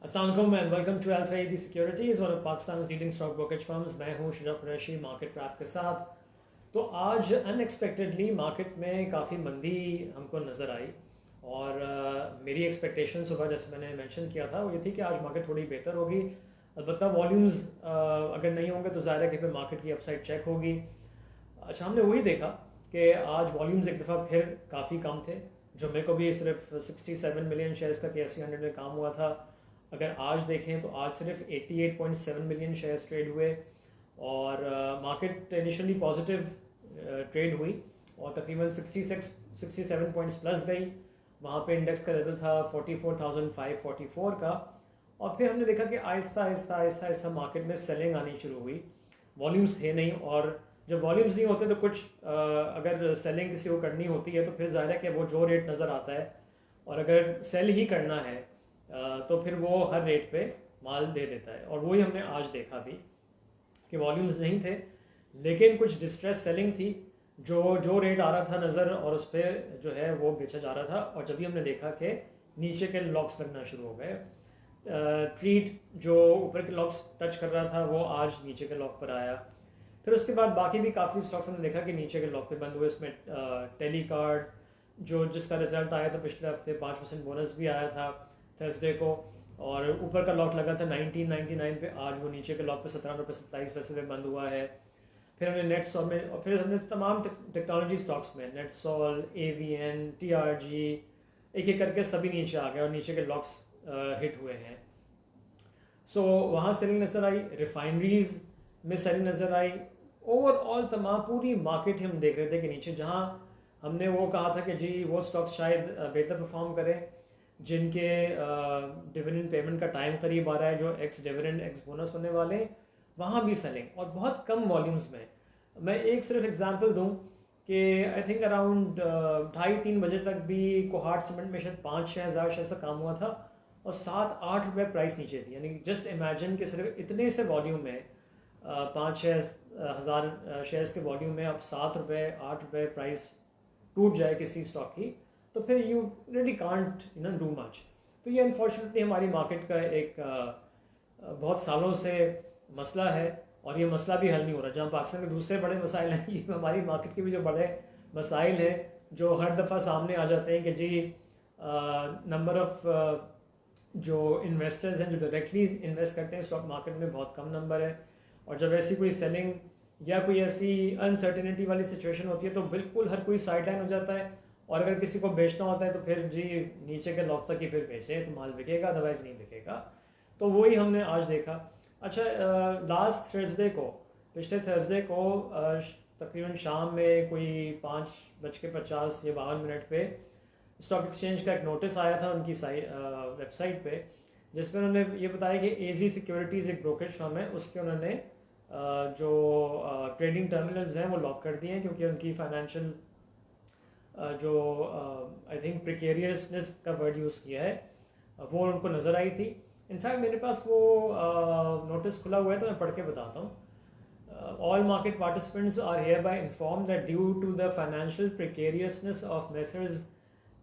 अस्सलाम वालेकुम and welcome to Alfa Adhi Securities, one of Pakistan leading stock brokerage firms. मैं हूं शुजा कुरैशी मार्केट रैप के साथ। तो आज अनएक्सपेक्टेडली मार्केट में काफ़ी मंदी हमको नज़र आई और मेरी एक्सपेक्टेशन सुबह जैसे मैंने मेंशन किया था वो ये थी कि आज मार्केट थोड़ी बेहतर होगी। अलबत्ता वॉल्यूम्स अगर नहीं होंगे तो ज़ाहिर है कि फिर मार्केट की अपसाइड चेक होगी। अच्छा, हमने वही देखा कि आज वॉल्यूम्स एक दफ़ा फिर काफ़ी कम थे। जो मेरे को भी सिर्फ 67 मिलियन शेयर्स का KSE 100 में काम हुआ था, अगर आज देखें तो आज सिर्फ 88.7 मिलियन शेयर्स ट्रेड हुए और मार्केट इनिशियली पॉजिटिव ट्रेड हुई और तकरीबन 67 पॉइंट्स प्लस गई। वहाँ पे इंडेक्स का लेवल था 44,544 का और फिर हमने देखा कि आहिस्ता आहिस्ता आहिस्ता आहिस्ता मार्केट में सेलिंग आनी शुरू हुई। वॉल्यूम्स थे नहीं और जब वॉल्यूम्स नहीं होते तो कुछ अगर सेलिंग किसी को करनी होती है तो फिर ज़ाहिर है कि वो जो रेट नज़र आता है और अगर सेल ही करना है तो फिर वो हर रेट पे माल दे देता है। और वही हमने आज देखा भी कि वॉल्यूम्स नहीं थे लेकिन कुछ डिस्ट्रेस सेलिंग थी। जो जो रेट आ रहा था नज़र और उस पर जो है वो बेचा जा रहा था और जब भी हमने देखा कि नीचे के लॉक्स लगना शुरू हो गए, ट्रीट जो ऊपर के लॉक्स टच कर रहा था वो आज नीचे के लॉक पर आया। फिर उसके बाद बाकी भी काफ़ी स्टॉक्स हमने देखा कि नीचे के लॉक पे बंद हुए। इसमें टेलीकार्ड जो जिसका रिजल्ट आया था पिछले हफ्ते 5% बोनस भी आया था थर्सडे को और ऊपर का लॉक लगा था 1999 पे, आज वो नीचे के लॉक पे 17 रुपये 27 पैसे पे बंद हुआ है। फिर हमने नेटसॉल में और फिर हमने तमाम टेक्नोलॉजी स्टॉक्स में नेटसॉल, AVN, TRG एक एक करके सभी नीचे आ गए और नीचे के लॉक्स हिट हुए हैं। सो वहाँ सेलिंग नज़र आई, रिफाइनरीज में सेलिंग नज़र आई। ओवरऑल तमाम पूरी मार्केट हम देख रहे थे कि नीचे, जहाँ हमने वो कहा था कि जी वो स्टॉक्स शायद बेहतर परफॉर्म करें जिनके डिविडेंड पेमेंट का टाइम करीब आ रहा है, जो एक्स डिविडेंड एक्स बोनस होने वाले, वहाँ भी सेलिंग और बहुत कम वॉल्यूम्स में। मैं एक सिर्फ एग्जांपल दूं कि आई थिंक अराउंड 2:30-3 बजे तक भी कोहार्ट सीमेंट में शायद 5-6 हज़ार शेयर से काम हुआ था और 7-8 रुपये प्राइस नीचे थी। यानी जस्ट इमेजिन कि सिर्फ इतने से वॉल्यूम में 5-6 हज़ार शेयर्स के वॉल्यूम में अब 7 रुपये 8 रुपये प्राइस टूट जाए किसी स्टॉक की, तो फिर you really can't do much. तो ये अनफॉर्चुनेटली हमारी मार्केट का एक बहुत सालों से मसला है और ये मसला भी हल नहीं हो रहा। जहाँ पाकिस्तान के दूसरे बड़े मसाइल हैं, ये हमारी मार्केट के भी जो बड़े मसाइल हैं जो हर दफ़ा सामने आ जाते हैं कि जी नंबर ऑफ जो इन्वेस्टर्स हैं जो डायरेक्टली इन्वेस्ट करते हैं स्टॉक मार्केट में बहुत कम नंबर है और जब ऐसी कोई सेलिंग या कोई ऐसी अनसर्टिनिटी वाली सिचुएशन होती है तो बिल्कुल हर कोई साइड लाइन हो जाता है और अगर किसी को बेचना होता है तो फिर जी नीचे के लॉक तक ही फिर बेचें तो माल बिकेगा, अदरवाइज़ नहीं बिकेगा। तो वही हमने आज देखा। अच्छा, लास्ट थर्सडे को, पिछले थर्सडे को तकरीबन शाम में कोई 5:50 या 52 पे स्टॉक एक्सचेंज का एक नोटिस आया था उनकी वेबसाइट पे, जिसमें उन्होंने ये बताया कि AZ सिक्योरिटीज़ एक ब्रोकरेज फर्म है, उसके उन्होंने जो ट्रेडिंग टर्मिनल्स हैं वो लॉक कर दिए हैं क्योंकि उनकी फाइनेंशियल जो आई थिंक प्रिकेरियसनेस का वर्ड यूज़ किया है वो उनको नज़र आई थी। इनफैक्ट मेरे पास वो नोटिस खुला हुआ है तो मैं पढ़ के बताता हूँ। All market participants are hereby informed that due to the financial precariousness of Messrs.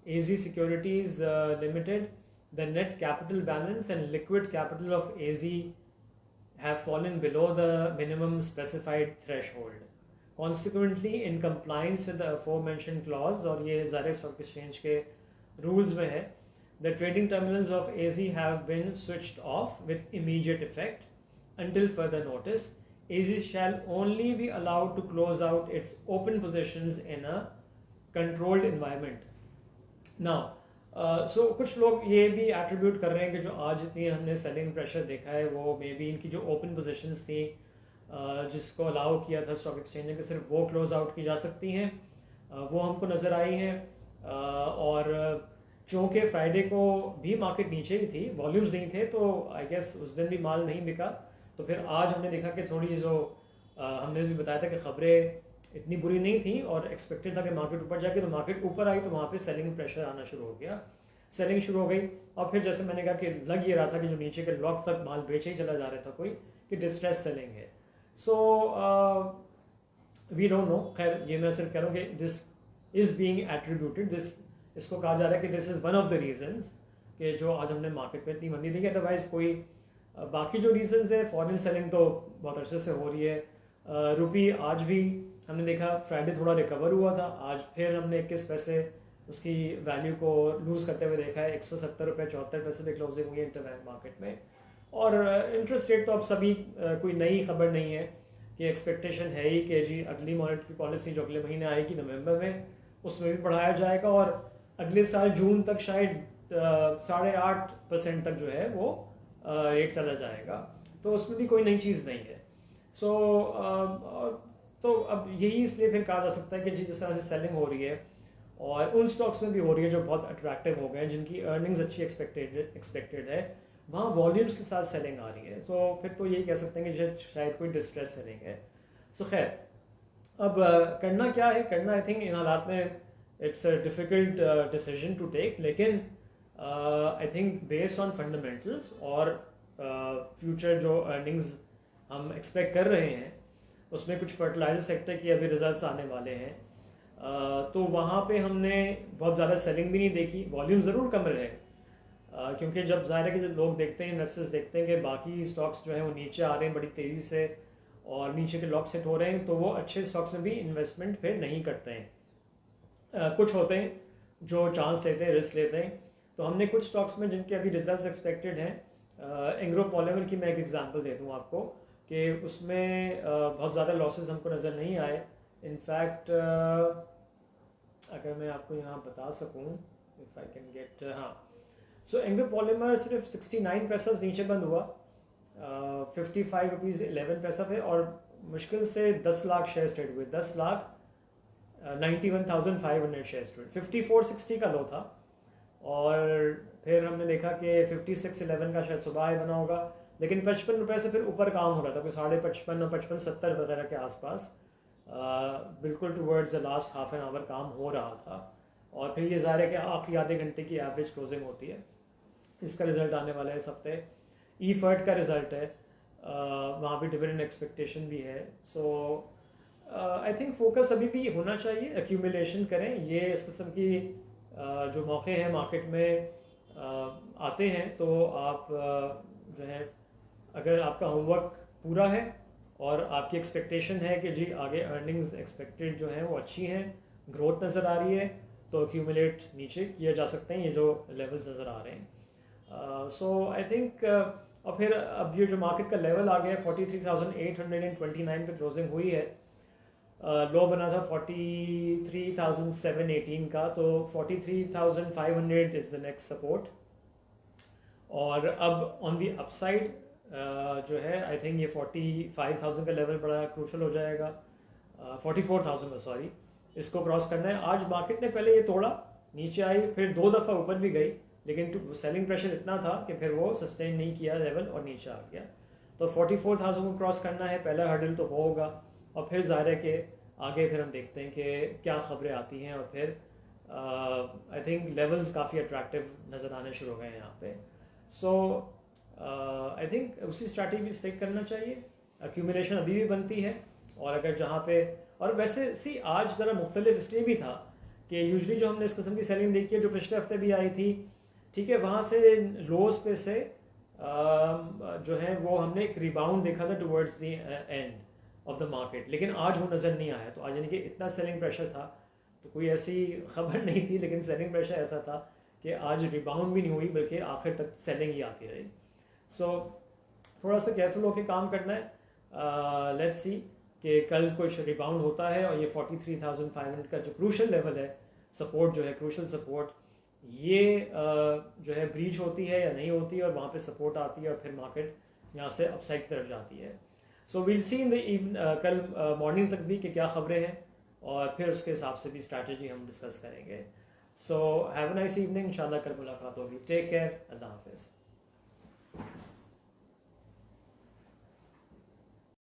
AZ Securities Limited, the net capital balance and liquid capital of AZ have fallen below the minimum specified threshold. Consequently, in compliance with the aforementioned clause, और ये ज़ाहिर stock exchange के rules में है, the trading terminals of AZ have been switched off with immediate effect until further notice. AZ shall only be allowed to close out its open positions in a controlled environment. Now कुछ लोग ये भी attribute कर रहे हैं कि जो आज इतनी हमने सेलिंग प्रेशर देखा है वो मे बी इनकी जो ओपन पोजीशंस थी जिसको अलाउ किया था स्टॉक एक्सचेंज ने कि सिर्फ वो क्लोज आउट की जा सकती हैं, वो हमको नज़र आई हैं। और चूँकि फ्राइडे को भी मार्केट नीचे ही थी, वॉल्यूम्स नहीं थे, तो आई गेस उस दिन भी माल नहीं बिका। तो फिर आज हमने देखा कि थोड़ी जो हमने भी बताया था कि खबरें इतनी बुरी नहीं थी और एक्सपेक्टेड था कि मार्केट ऊपर जाके, तो मार्केट ऊपर आई तो वहाँ पे सेलिंग प्रेशर आना शुरू हो गया, सेलिंग शुरू हो गई। और फिर जैसे मैंने कहा कि लग ये रहा था कि जो नीचे के लॉक तक माल बेचे ही चला जा रहा था कोई, कि डिस्ट्रेस सेलिंग है। सो वी डोंट नो, खैर ये मैं सिर्फ कह रहा हूँ कि दिस इज़ बीइंग एट्रीब्यूटेड, इसको कहा जा रहा है कि this is one of the reasons कि जो आज हमने मार्केट में इतनी मंदी देखी। अदरवाइज़ कोई बाकी जो रीजंस है, फॉरेन सेलिंग तो बहुत अरसे से हो रही है। रुपी आज भी हमने देखा फ्राइडे थोड़ा रिकवर हुआ था, आज फिर हमने 21 पैसे उसकी वैल्यू को लूज़ करते हुए देखा है। 170 रुपये 74 पैसे पे क्लोजिंग हुई है इंटरबैंक मार्केट में। और इंटरेस्ट रेट तो अब सभी कोई नई खबर नहीं है कि एक्सपेक्टेशन है ही कि जी अगली मॉनेटरी पॉलिसी जो अगले महीने आएगी नवंबर में, उसमें भी बढ़ाया जाएगा और अगले साल जून तक शायद 8.5% तक जो है वो रेट चला जाएगा। तो उसमें भी कोई नई चीज़ नहीं है। सो तो अब यही इसलिए फिर कहा जा सकता है कि जिस तरह से सेलिंग हो रही है और उन स्टॉक्स में भी हो रही है जो बहुत अट्रैक्टिव हो गए हैं, जिनकी अर्निंग्स अच्छी एक्सपेक्टेड है, वहाँ वॉल्यूम्स के साथ सेलिंग आ रही है। सो फिर तो यही कह सकते हैं कि शायद कोई डिस्ट्रेस सेलिंग है। सो खैर, अब करना क्या है? करना आई थिंक इन हालात में it's a difficult decision to take, लेकिन I think based on fundamentals और फ्यूचर जो अर्निंग्स हम एक्सपेक्ट कर रहे हैं, उसमें कुछ फर्टिलाइजर सेक्टर की अभी रिजल्ट्स आने वाले हैं, तो वहाँ पे हमने बहुत ज़्यादा सेलिंग भी नहीं देखी। वॉल्यूम ज़रूर कम रहे, क्योंकि जब ज़ाहिर है कि जब लोग देखते हैं, इन्वेस्टर्स देखते हैं कि बाकी स्टॉक्स जो हैं वो नीचे आ रहे हैं बड़ी तेज़ी से और नीचे के लॉक सेट हो रहे हैं, तो वो अच्छे स्टॉक्स में भी इन्वेस्टमेंट फिर नहीं करते हैं। कुछ होते हैं जो चांस लेते हैं, रिस्क लेते हैं। तो हमने कुछ स्टॉक्स में जिनके अभी रिजल्ट्स एक्सपेक्टेड हैं, एंग्रो पॉलीमर की मैं एक एग्जांपल दे दूं आपको कि उसमें बहुत ज़्यादा लॉसेस हमको नज़र नहीं आए। इनफैक्ट अगर मैं आपको यहाँ बता सकूँ, इफ़ आई कैन गेट, हाँ, सो एंग्रो पॉलीमर सिर्फ 69 पैसा नीचे बंद हुआ, 55 रुपीज़ 11 पैसा पे, और मुश्किल से 10 लाख शेयर ट्रेड हुए। 10 लाख 91,500 शेयर ट्रेड, 54.60 का लो था। और फिर हमने देखा कि 56.11 का शायद सुबह बना होगा, लेकिन 55 रुपये से फिर ऊपर काम हो रहा था, कोई 55.5 और 55.70 वगैरह के आसपास, बिल्कुल towards the last half an hour काम हो रहा था। और फिर ये ज़ाहिर है कि आखिरी आधे घंटे की एवरेज क्लोजिंग होती है। इसका रिज़ल्ट आने वाला है इस हफ्ते। ई-फर्ट का रिज़ल्ट है, वहाँ भी डिविडेंड एक्सपेक्टेशन भी है। सो आई थिंक फोकस अभी भी होना चाहिए, एक्यूमुलेशन करें। ये इस किस्म की जो मौके हैं मार्केट में आते हैं, तो आप जो है, अगर आपका होमवर्क पूरा है और आपकी एक्सपेक्टेशन है कि जी आगे अर्निंग्स एक्सपेक्टेड जो हैं वो अच्छी हैं, ग्रोथ नज़र आ रही है, तो एक्यूमुलेट नीचे किया जा सकते हैं ये जो लेवल्स नज़र आ रहे हैं। सो आई थिंक और फिर अब ये जो मार्केट का लेवल आ गया है 43,829 पे क्लोजिंग हुई है, लो बना था 43,718 का, तो 43,500 इज़ द नेक्स्ट सपोर्ट। और अब ऑन दी अपसाइड जो है, आई थिंक ये 45,000 का लेवल बड़ा क्रूशल हो जाएगा, 44,000 सॉरी, इसको क्रॉस करना है। आज मार्केट ने पहले ये तोड़ा, नीचे आई, फिर 2 दफ़ा ऊपर भी गई, लेकिन सेलिंग प्रेशर इतना था कि फिर वो सस्टेन नहीं किया लेवल और नीचे आ गया। तो 44,000 को क्रॉस करना है, पहला हर्डल तो होगा, और फिर ज़ाहिर है कि आगे फिर हम देखते हैं कि क्या ख़बरें आती हैं, और फिर आई थिंक लेवल्स काफ़ी अट्रैक्टिव नज़र आने शुरू हो गए हैं यहाँ पे। सो आई थिंक उसी स्ट्रैटेजी स्टिक करना चाहिए। एक्यूमुलेशन अभी भी बनती है, और अगर जहाँ पे, और वैसे सी आज ज़रा मुख्तलिफ इसलिए भी था कि यूजली जो हमने इस किस्म की सेलिंग देखी है, जो पिछले हफ्ते भी आई थी, ठीक है, वहाँ से लोज पे से जो है वो हमने एक रिबाउंड देखा था towards the end of the market, लेकिन आज वो नज़र नहीं आया। तो आज यानी कि इतना सेलिंग प्रेशर था, तो कोई ऐसी खबर नहीं थी, लेकिन सेलिंग प्रेशर ऐसा था कि आज रिबाउंड भी नहीं हुई, बल्कि आखिर तक सेलिंग ही आती रही। सो थोड़ा सा केयरफुल होकर काम करना है। लेट्स सी कि कल कुछ रिबाउंड होता है और ये 43,500 का जो क्रूशल लेवल है, सपोर्ट जो है, क्रूशल सपोर्ट, ये जो है ब्रीच होती है या नहीं होती है, और वहाँ पे सपोर्ट आती है, और फिर मार्केट यहाँ से अपसाइड की तरफ जाती है। So will see in the कल मॉर्निंग तक भी कि क्या खबरें हैं, और फिर उसके हिसाब से भी स्ट्रैटेजी हम डिस्कस करेंगे। So have a nice evening, इंशाल्लाह कल मुलाकात होगी। टेक केयर, अल्लाह हाफिज़।